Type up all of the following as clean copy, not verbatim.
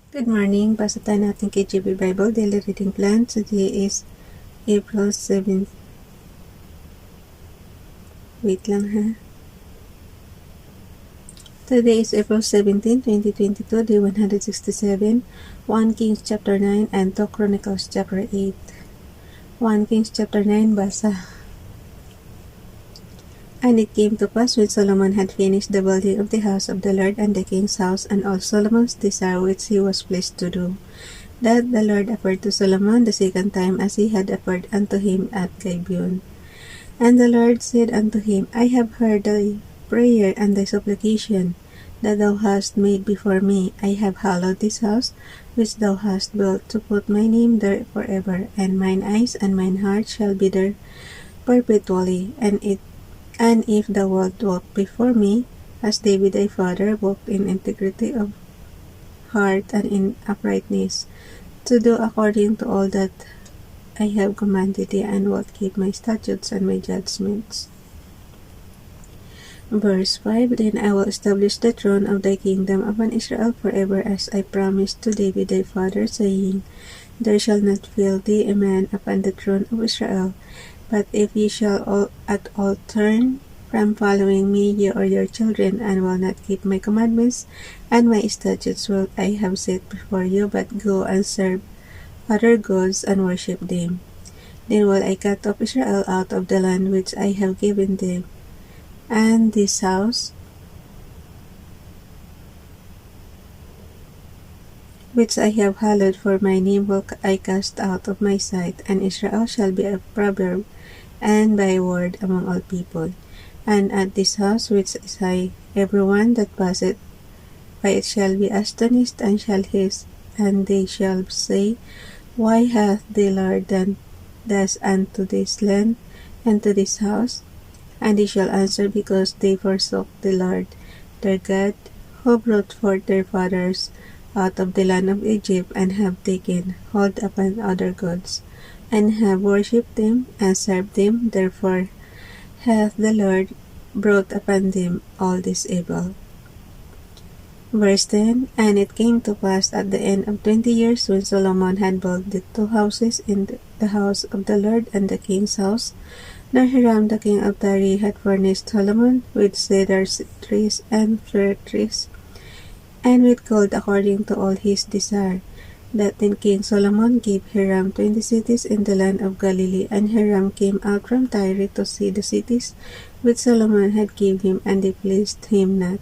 Good morning. Basa tayo natin KJV Bible Daily Reading Plan. Today is April 7. Wait lang ha. Today is April 17, 2022, Day 167, 1 Kings chapter 9, and 2 Chronicles chapter 8. 1 Kings chapter 9, basa. And it came to pass when Solomon had finished the building of the house of the Lord and the king's house, and all Solomon's desire which he was pleased to do, that the Lord appeared to Solomon the second time as he had appeared unto him at Gibeon. And the Lord said unto him, I have heard thy prayer and thy supplication that thou hast made before me. I have hallowed this house which thou hast built to put my name there forever, and mine eyes and mine heart shall be there perpetually. And if thou wilt walk before me, as David thy father walked in integrity of heart and in uprightness, to do according to all that I have commanded thee, and wilt keep my statutes and my judgments. Verse 5, Then I will establish the throne of thy kingdom upon Israel forever, as I promised to David thy father, saying, There shall not fail thee a man upon the throne of Israel. But if ye shall at all turn from following me, ye or your children, and will not keep my commandments and my statutes which I have set before you, but go and serve other gods and worship them, then will I cut off Israel out of the land which I have given them, and this house which I have hallowed for my name will I cast out of my sight, and Israel shall be a proverb and byword among all people. And at this house which is high, every one that passeth by it shall be astonished, and shall hiss, and they shall say, Why hath the Lord done thus unto this land and to this house? And they shall answer, Because they forsook the Lord their God, who brought forth their fathers out of the land of Egypt, and have taken hold upon other gods, and have worshipped them, and served them. Therefore hath the Lord brought upon them all this evil. Verse 10, And it came to pass at the end of 20 years, when Solomon had built the two houses, in the house of the Lord and the king's house, that Hiram the king of Tyre had furnished Solomon with cedar trees and fir trees, and with gold according to all his desire. That then King Solomon gave Hiram 20 cities in the land of Galilee, and Hiram came out from Tyre to see the cities which Solomon had given him, and they pleased him not.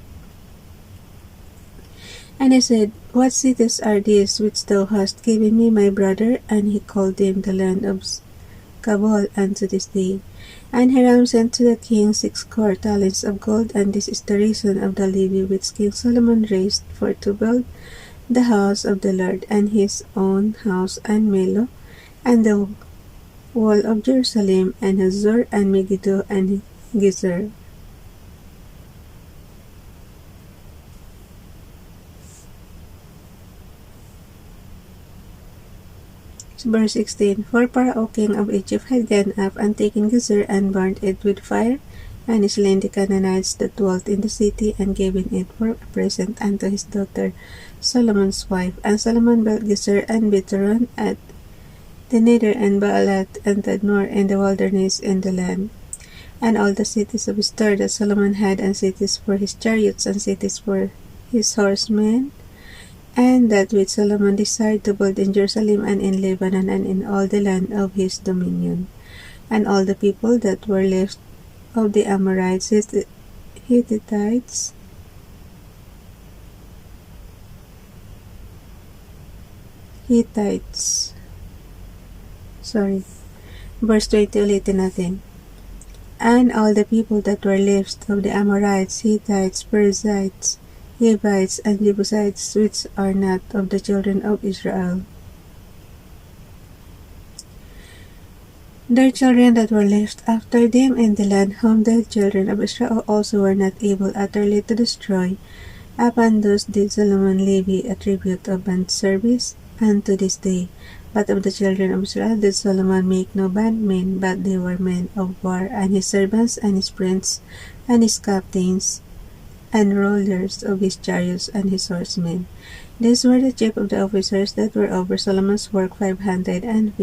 And he said, What cities are these which thou hast given me, my brother? And he called them the land of Kabul unto this day. And Hiram sent to the king 60 talents of gold, and this is the reason of the levy which King Solomon raised for to build the house of the Lord, and his own house, and Millo, and the wall of Jerusalem, and Hazor, and Megiddo, and Gezer. Verse 16, For Pharaoh king of Egypt had gone up and taken Gezer, and burnt it with fire, and slain the Canaanites that dwelt in the city, and given it for a present unto his daughter Solomon's wife. And Solomon built Gezer and Bethhoron at the nether, and Baalat and Tadmor in the wilderness in the land, and all the cities of store that Solomon had, and cities for his chariots, and cities for his horsemen, and that which Solomon desired to build in Jerusalem, and in Lebanon, and in all the land of his dominion. And all the people that were left of the Amorites, Hittites, Verse 20 ulitin natin. And all the people that were left of the Amorites, Hittites, Perizzites, Hivites, and Jebusites, which are not of the children of Israel, their children that were left after them in the land, whom the children of Israel also were not able utterly to destroy, upon those did Solomon levy a tribute of bond service unto this day. But of the children of Israel did Solomon make no bondmen, but they were men of war, and his servants, and his princes, and his captains, and rulers of his chariots and his horsemen. These were the chief of the officers that were over Solomon's work, 550,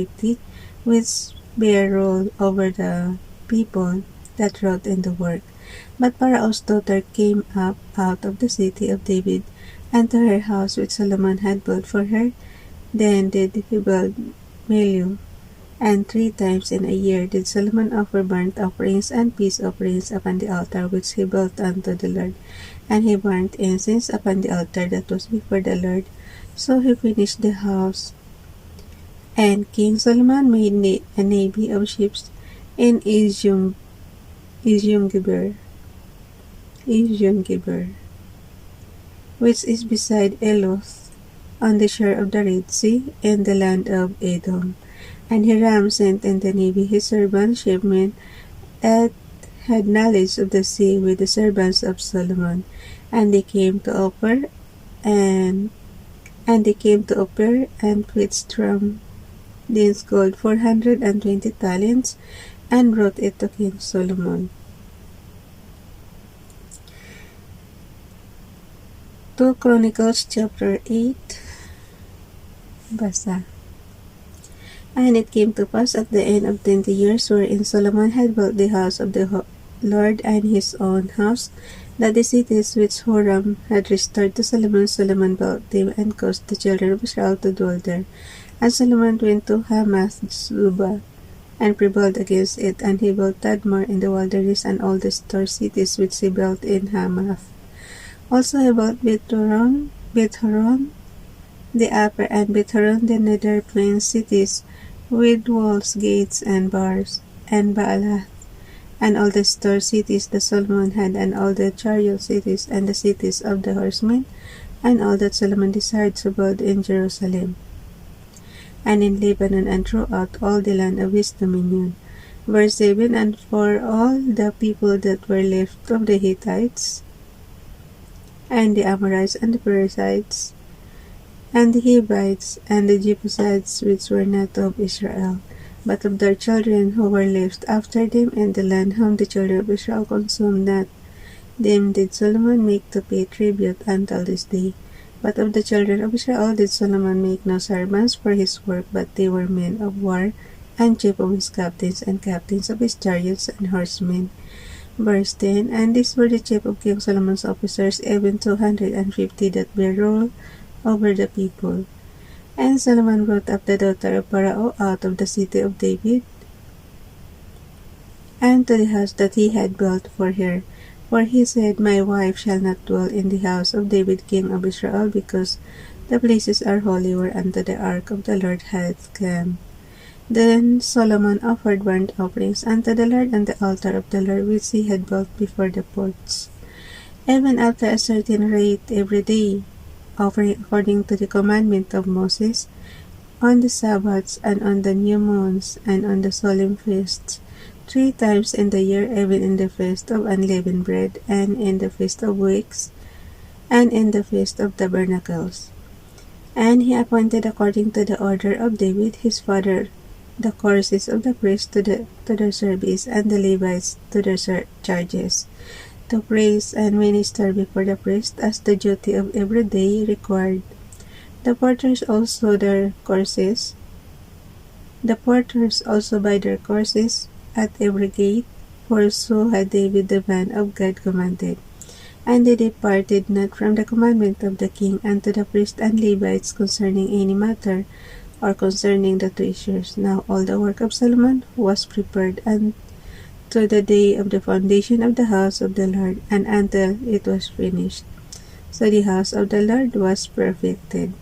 which bear rule over the people that wrought in the work. But Pharaoh's daughter came up out of the city of David, and to her house which Solomon had built for her. Then did he build Millo, and 3 times in a year did Solomon offer burnt offerings and peace offerings upon the altar which he built unto the Lord. And he burnt incense upon the altar that was before the Lord. So he finished the house. And King Solomon made a navy of ships in Eziongeber, which is beside Eloth, on the shore of the Red Sea, in the land of Edom. And Hiram sent in the navy his servants, shipmen, that had knowledge of the sea, with the servants of Solomon. And they came to offer, and fetched from thence gold 420 talents, and brought it to King Solomon. 2 Chronicles chapter 8. Basa. And it came to pass at the end of 20 years, wherein Solomon had built the house of the Lord and his own house, that the cities which Hiram had restored to Solomon, Solomon built them and caused the children of Israel to dwell there. And Solomon went to Hamath-Zubah, and prevailed against it, and he built Tadmor in the wilderness, and all the store cities which he built in Hamath. Also he built Beth-horon, the upper, and Beth-horon, the nether plain cities, with walls, gates, and bars, and Baalath, and all the store cities that Solomon had, and all the chariot cities, and the cities of the horsemen, and all that Solomon desired to build in Jerusalem, and in Lebanon, and throughout all the land of his dominion. Verse 7. And for all the people that were left of the Hittites, and the Amorites, and the Perizzites, and the Hivites, and the Jebusites, which were not of Israel, but of their children who were left after them in the land, whom the children of Israel consumed not, them did Solomon make to pay tribute until this day. But of the children of Israel did Solomon make no servants for his work, but they were men of war, and chief of his captains, and captains of his chariots and horsemen. Verse 10. And these were the chief of King Solomon's officers, even 250 that bear rule over the people. And Solomon brought up the daughter of Pharaoh out of the city of David, and to the house that he had built for her. For he said, My wife shall not dwell in the house of David king of Israel, because the places are holy whereunto the ark of the Lord hath come. Then Solomon offered burnt offerings unto the Lord on the altar of the Lord, which he had built before the porch, even after a certain rate every day, offering according to the commandment of Moses, on the Sabbaths, and on the new moons, and on the solemn feasts, 3 times in the year, even in the feast of unleavened bread, and in the feast of weeks, and in the feast of tabernacles. And he appointed according to the order of David his father the courses of the priests to their service, and the Levites to their charges, to praise and minister before the priest, as the duty of every day required. The porters also by their courses at every gate, for so had David the man of God commanded. And they departed not from the commandment of the king unto the priests and Levites concerning any matter, or concerning the treasures. Now all the work of Solomon was prepared unto the day of the foundation of the house of the Lord, and until it was finished. So the house of the Lord was perfected.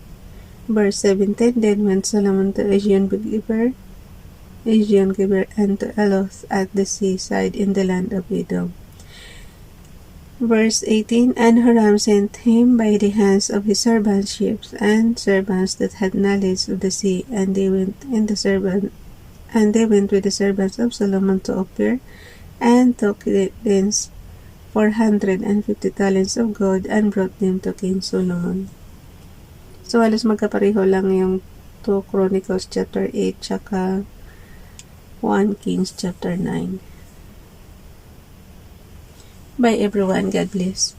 Verse 17. Then went Solomon to Eziongeber, and to Eloth at the seaside in the land of Edom. Verse 18. And Hiram sent him by the hands of his servants ships, and servants that had knowledge of the sea, and they went with the servants of Solomon to Ophir, and took thence 450 talents of gold, and brought them to King Solomon. So halos magkapareho lang yung 2 Chronicles chapter 8 tsaka 1 Kings chapter 9. Bye everyone. God bless.